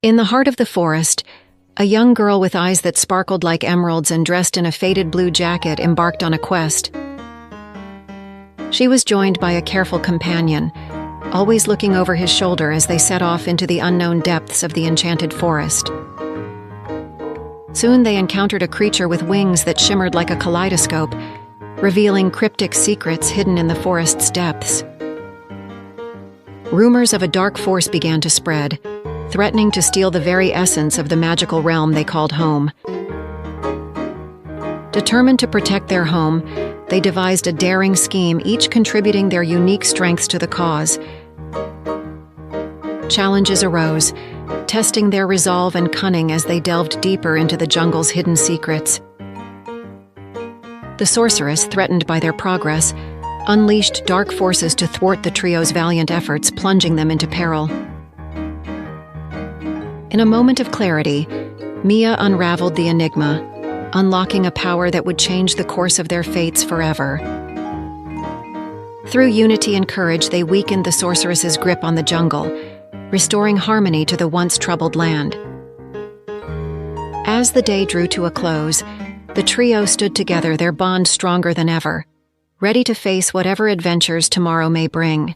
In the heart of the forest, a young girl with eyes that sparkled like emeralds and dressed in a faded blue jacket embarked on a quest. She was joined by a careful companion, always looking over his shoulder as they set off into the unknown depths of the enchanted forest. Soon they encountered a creature with wings that shimmered like a kaleidoscope, revealing cryptic secrets hidden in the forest's depths. Rumors of a dark force began to spread, threatening to steal the very essence of the magical realm they called home. Determined to protect their home, they devised a daring scheme, each contributing their unique strengths to the cause. Challenges arose, testing their resolve and cunning as they delved deeper into the jungle's hidden secrets. The sorceress, threatened by their progress, unleashed dark forces to thwart the trio's valiant efforts, plunging them into peril. In a moment of clarity, Mia unraveled the enigma, unlocking a power that would change the course of their fates forever. Through unity and courage, they weakened the sorceress's grip on the jungle, restoring harmony to the once troubled land. As the day drew to a close, the trio stood together, their bond stronger than ever, ready to face whatever adventures tomorrow may bring.